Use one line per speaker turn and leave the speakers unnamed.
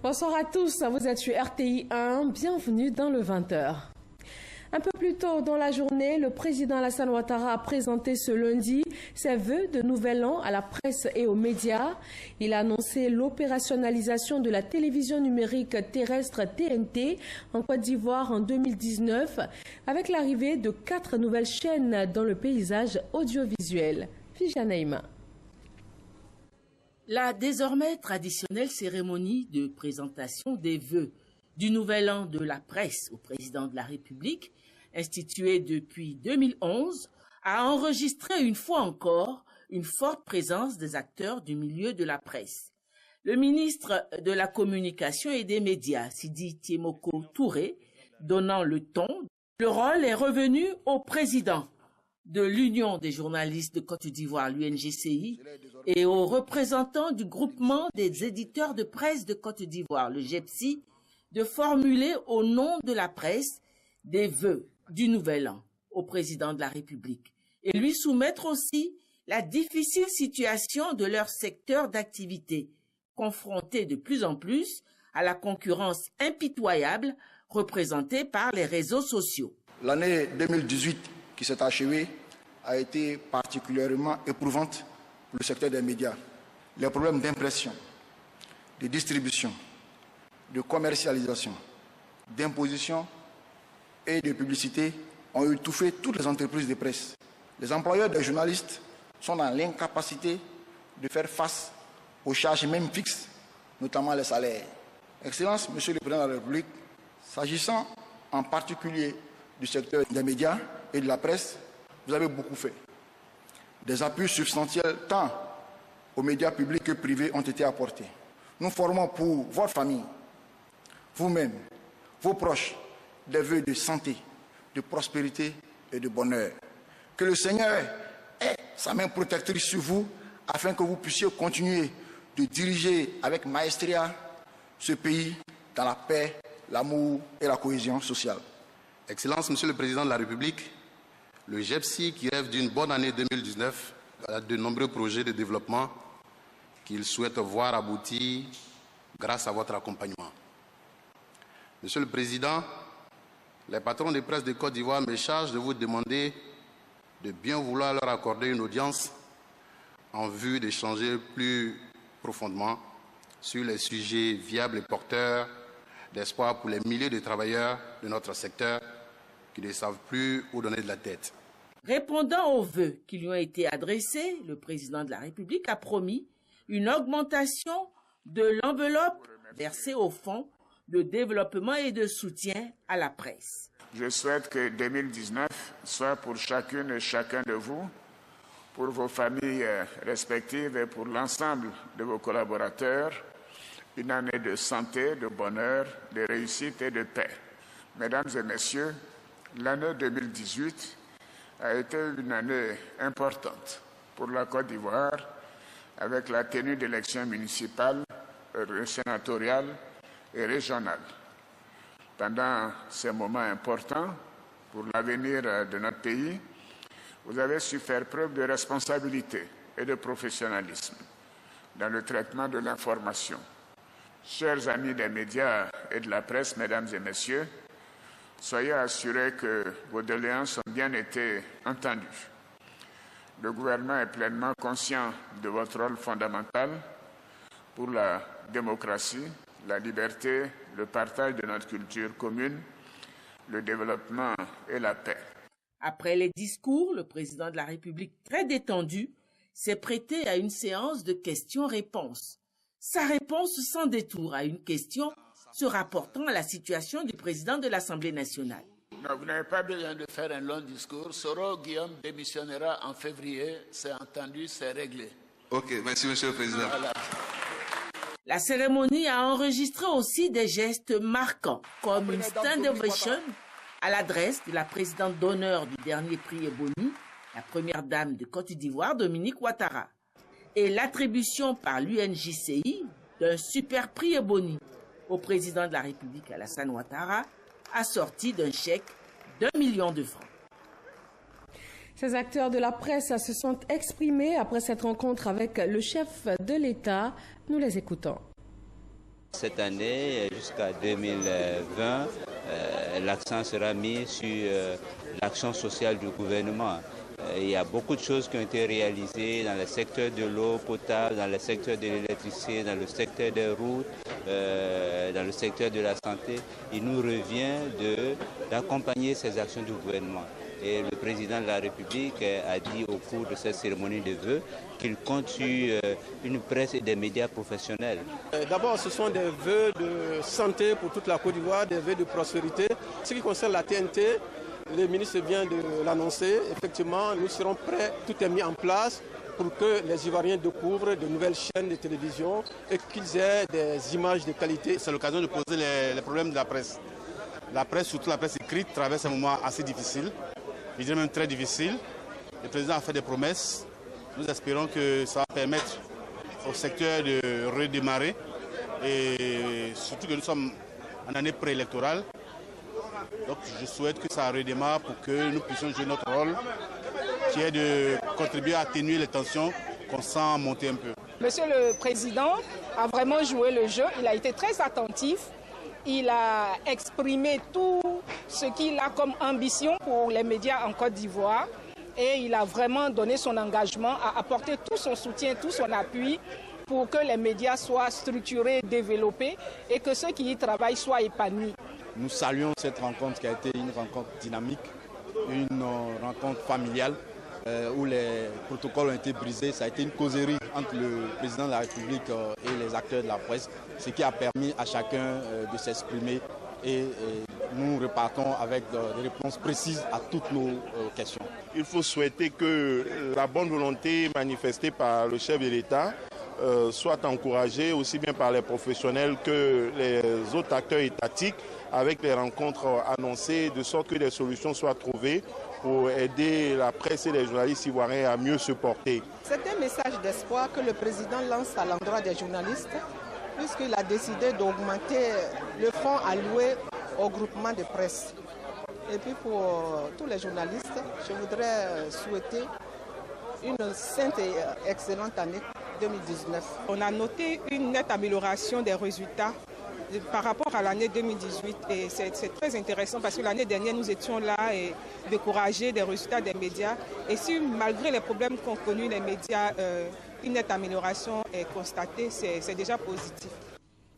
Bonsoir à tous, vous êtes sur RTI 1, bienvenue dans le 20h. Un peu plus tôt dans la journée, le président Alassane Ouattara a présenté ce lundi ses vœux de nouvel an à la presse et aux médias. Il a annoncé l'opérationnalisation de la télévision numérique terrestre TNT en Côte d'Ivoire en 2019 avec l'arrivée de 4 nouvelles chaînes dans le paysage audiovisuel. Fijanaïma.
La désormais traditionnelle cérémonie de présentation des vœux du Nouvel An de la presse au président de la République, instituée depuis 2011, a enregistré une fois encore une forte présence des acteurs du milieu de la presse. Le ministre de la Communication et des Médias, Sidi Tiemoko Touré, donnant le ton, le rôle est revenu au président de l'Union des journalistes de Côte d'Ivoire, l'UNGCI, et aux représentants du groupement des éditeurs de presse de Côte d'Ivoire, le GEPSI, de formuler au nom de la presse des vœux du Nouvel An au président de la République et lui soumettre aussi la difficile situation de leur secteur d'activité, confronté de plus en plus à la concurrence impitoyable représentée par les réseaux sociaux.
L'année 2018 qui s'est achevée a été particulièrement éprouvante pour le secteur des médias. Les problèmes d'impression, de distribution, de commercialisation, d'imposition et de publicité ont étouffé toutes les entreprises de presse. Les employeurs des journalistes sont dans l'incapacité de faire face aux charges même fixes, notamment les salaires. Excellence, Monsieur le Président de la République, s'agissant en particulier du secteur des médias et de la presse, vous avez beaucoup fait. Des appuis substantiels tant aux médias publics que privés ont été apportés. Nous formons pour votre famille, vous-même, vos proches, des vœux de santé, de prospérité et de bonheur. Que le Seigneur ait sa main protectrice sur vous afin que vous puissiez continuer de diriger avec maestria ce pays dans la paix, l'amour et la cohésion sociale.
Excellence, Monsieur le Président de la République, le GEPSI qui rêve d'une bonne année 2019 a de nombreux projets de développement qu'il souhaite voir aboutir grâce à votre accompagnement. Monsieur le Président, les patrons de presse de Côte d'Ivoire me chargent de vous demander de bien vouloir leur accorder une audience en vue d'échanger plus profondément sur les sujets viables et porteurs d'espoir pour les milliers de travailleurs de notre secteur qui ne savent plus où donner de la tête.
Répondant aux vœux qui lui ont été adressés, le président de la République a promis une augmentation de l'enveloppe versée au fonds de développement et de soutien à la presse.
Je souhaite que 2019 soit pour chacune et chacun de vous, pour vos familles respectives et pour l'ensemble de vos collaborateurs, une année de santé, de bonheur, de réussite et de paix. Mesdames et messieurs, l'année 2018 a été une année importante pour la Côte d'Ivoire avec la tenue d'élections municipales, sénatoriales et régionales. Pendant ces moments importants pour l'avenir de notre pays, vous avez su faire preuve de responsabilité et de professionnalisme dans le traitement de l'information. Chers amis des médias et de la presse, mesdames et messieurs, soyez assurés que vos doléances ont bien été entendues. Le gouvernement est pleinement conscient de votre rôle fondamental pour la démocratie, la liberté, le partage de notre culture commune, le développement et la paix.
Après les discours, le président de la République, très détendu, s'est prêté à une séance de questions-réponses. Sa réponse sans détour à une question se rapportant à la situation du président de l'Assemblée nationale.
Non, vous n'avez pas besoin de faire un long discours. Soro Guillaume démissionnera en février. C'est entendu, c'est réglé.
Ok, merci Monsieur le Président.
Voilà.
La cérémonie a enregistré aussi des gestes marquants, comme une stand ovation à l'adresse de la présidente d'honneur du dernier prix Ebony, la première dame de Côte d'Ivoire, Dominique Ouattara, et l'attribution par l'UNJCI d'un super prix Ebony au président de la République, Alassane Ouattara, assorti d'un chèque d'1 million de francs.
Ces acteurs de la presse se sont exprimés après cette rencontre avec le chef de l'État. Nous les écoutons.
cette année jusqu'à 2020, l'accent sera mis sur l'action sociale du gouvernement. Il y a beaucoup de choses qui ont été réalisées dans le secteur de l'eau potable, dans le secteur de l'électricité, dans le secteur des routes, dans le secteur de la santé. Il nous revient d'accompagner ces actions du gouvernement. Et le président de la République a dit au cours de cette cérémonie de vœux qu'il compte sur une presse et des médias professionnels.
D'abord, ce sont des vœux de santé pour toute la Côte d'Ivoire, des vœux de prospérité. Ce qui concerne la TNT, le ministre vient de l'annoncer. Effectivement, nous serons prêts, tout est mis en place pour que les Ivoiriens découvrent de nouvelles chaînes de télévision et qu'ils aient des images de qualité.
C'est l'occasion de poser les problèmes de la presse. La presse, surtout la presse écrite, traverse un moment assez difficile, je dirais même très difficile. Le président a fait des promesses. Nous espérons que ça va permettre au secteur de redémarrer et surtout que nous sommes en année préélectorale. Donc je souhaite que ça redémarre pour que nous puissions jouer notre rôle, qui est de contribuer à atténuer les tensions qu'on sent monter un peu.
Monsieur le Président a vraiment joué le jeu, il a été très attentif, il a exprimé tout ce qu'il a comme ambition pour les médias en Côte d'Ivoire et il a vraiment donné son engagement à apporter tout son soutien, tout son appui pour que les médias soient structurés, développés et que ceux qui y travaillent soient épanouis.
Nous saluons cette rencontre qui a été une rencontre dynamique, une rencontre familiale où les protocoles ont été brisés. Ça a été une causerie entre le président de la République et les acteurs de la presse, ce qui a permis à chacun de s'exprimer et nous repartons avec des réponses précises à toutes nos questions.
Il faut souhaiter que la bonne volonté manifestée par le chef de l'État soit encouragée aussi bien par les professionnels que les autres acteurs étatiques avec les rencontres annoncées, de sorte que des solutions soient trouvées pour aider la presse et les journalistes ivoiriens à mieux se porter.
C'est un message d'espoir que le président lance à l'endroit des journalistes, puisqu'il a décidé d'augmenter le fonds alloué au groupement de presse. Et puis pour tous les journalistes, je voudrais souhaiter une sainte et excellente année 2019.
On a noté une nette amélioration des résultats par rapport à l'année 2018 et c'est très intéressant parce que l'année dernière nous étions là et découragés des résultats des médias et si malgré les problèmes qu'ont connus les médias, une nette amélioration est constatée, c'est déjà positif.